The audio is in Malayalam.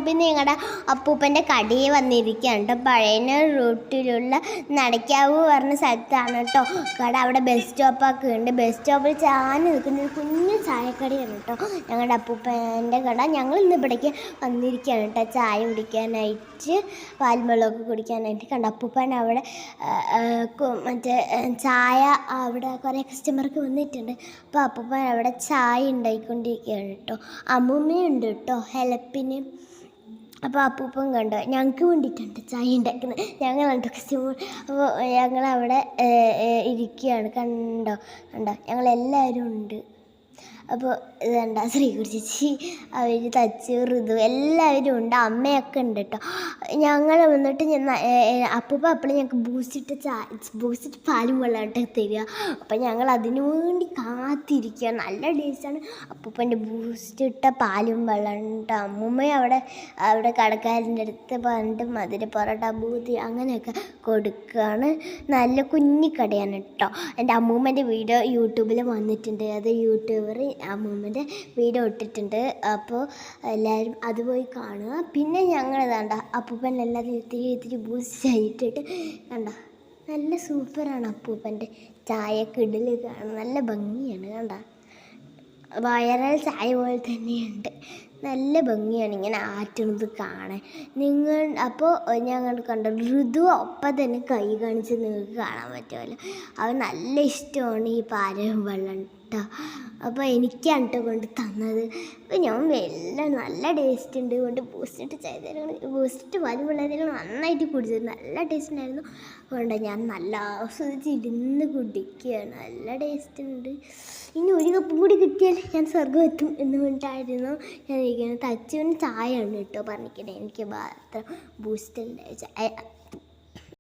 പിന്നെ ഞങ്ങളുടെ അപ്പൂപ്പൻ്റെ കടയിൽ വന്നിരിക്കുകയാണ് കേട്ടോ. പഴയ റൂട്ടിലുള്ള നടക്കാവ് പറഞ്ഞ സ്ഥലത്താണ് കേട്ടോ കട. അവിടെ ബസ് സ്റ്റോപ്പൊക്കെ ഉണ്ട്. ബസ് സ്റ്റോപ്പിൽ ചാഞ്ഞ് നിൽക്കുന്ന ഒരു കുഞ്ഞു ചായക്കടയാണ് കേട്ടോ ഞങ്ങളുടെ അപ്പൂപ്പൻ്റെ കട. ഞങ്ങൾ ഇന്ന് ഇവിടേക്ക് വന്നിരിക്കുകയാണ് കേട്ടോ ചായ കുടിക്കാനായിട്ട്, പാൽവെള്ളമൊക്കെ കുടിക്കാനായിട്ട്. കണ്ട അപ്പൂപ്പൻ അവിടെ മറ്റേ ചായ അവിടെ കുറേ കസ്റ്റമർക്ക് വന്നിട്ടുണ്ട്. അപ്പോൾ അപ്പൂപ്പൻ അവിടെ ചായ ഉണ്ടായിക്കൊണ്ടിരിക്കുകയാണ് കേട്ടോ. അമ്മൂമ്മയുണ്ട് കേട്ടോ ഹെൽപ്പിന്. അപ്പോൾ അപ്പൂപ്പൻ കണ്ടോ ഞങ്ങൾക്ക് വേണ്ടിയിട്ടുണ്ട് ചായ ഉണ്ടാക്കുന്നത്. ഞങ്ങളുണ്ട് കസ്റ്റമർ. അപ്പോൾ ഞങ്ങളവിടെ ഇരിക്കുകയാണ്. കണ്ടോ ഞങ്ങളെല്ലാവരും ഉണ്ട്. അപ്പോൾ ഇതുണ്ട ശ്രീകുട്ടി ചേച്ചി, അവർ തച്ച് ഋതു എല്ലാവരും ഉണ്ട്. അമ്മയൊക്കെ ഉണ്ട് കേട്ടോ. ഞങ്ങൾ വന്നിട്ട് അപ്പൂപ്പ അപ്പോഴും ഞങ്ങൾക്ക് ബൂസ്റ്റിട്ട് പാലും വെള്ളമായിട്ട് തരിക. അപ്പം ഞങ്ങൾ അതിനു വേണ്ടി കാത്തിരിക്കുക. നല്ല ടേസ്റ്റാണ് അപ്പൂപ്പൻ്റെ ബൂസ്റ്റിട്ട പാലും വെള്ളം കേട്ടോ. അമ്മൂമ്മ അവിടെ കടക്കാരൻ്റെ അടുത്ത് പറഞ്ഞിട്ട് മധുര പൊറോട്ട ബൂത്തി അങ്ങനെയൊക്കെ കൊടുക്കുകയാണ്. നല്ല കുഞ്ഞിക്കടയാണ് കേട്ടോ. എൻ്റെ അമ്മൂമ്മൻ്റെ വീഡിയോ യൂട്യൂബിൽ വന്നിട്ടുണ്ട്. അത് യൂട്യൂബർ അമ്മൂമ്മൻ്റെ വീഡിയോ ഇട്ടിട്ടുണ്ട്. അപ്പോൾ എല്ലാവരും അത് പോയി കാണുക. പിന്നെ ഞങ്ങൾ ഇതാണ്ട അപ്പൂപ്പൻ എല്ലാവരും ഇത്തിരി ബൂസ്റ്റ് ചെയ്തിട്ട് കണ്ട നല്ല സൂപ്പറാണ് അപ്പൂപ്പൻ്റെ ചായയൊക്കെ ഇടൽ കാണാൻ നല്ല ഭംഗിയാണ്. കണ്ട വയറൽ ചായ പോലെ തന്നെയുണ്ട്. നല്ല ഭംഗിയാണ് ഇങ്ങനെ ആറ്റുന്നത് കാണാൻ. അപ്പോൾ ഞങ്ങൾ കണ്ട ഋതു ഒപ്പം തന്നെ കൈ കാണിച്ച് നിങ്ങൾക്ക് കാണാൻ പറ്റുമല്ലോ. അവൻ നല്ല ഇഷ്ടമാണ് ഈ പാലും വെള്ളം കേട്ടോ. അപ്പോൾ എനിക്കാണ് കേട്ടോ കൊണ്ട് തന്നത്. അപ്പോൾ ഞാൻ നല്ല ടേസ്റ്റ് ഉണ്ട് കൊണ്ട് ബൂസ്റ്റിട്ട് പാലും വെള്ളത്തിൽ നന്നായിട്ട് കുടിച്ചത് നല്ല ടേസ്റ്റ് ഉണ്ടായിരുന്നു. അതുകൊണ്ട് ഞാൻ നല്ല ആസ്വദിച്ച് ഇരുന്ന് കുടിക്കുകയാണ്. നല്ല ടേസ്റ്റ് ഉണ്ട്. ഇനി ഒരു കപ്പും കൂടി കിട്ടിയാൽ ഞാൻ സ്വർഗ്ഗം എത്തും എന്ന് വേണ്ടിയിട്ടായിരുന്നു ഞാൻ ഇരിക്കുന്നത്. തച്ചുവിന് ചായ ഉണ്ട് കേട്ടോ പറഞ്ഞിരിക്കണേ. എനിക്ക് മാത്രം ബൂസ്റ്റ് ചായ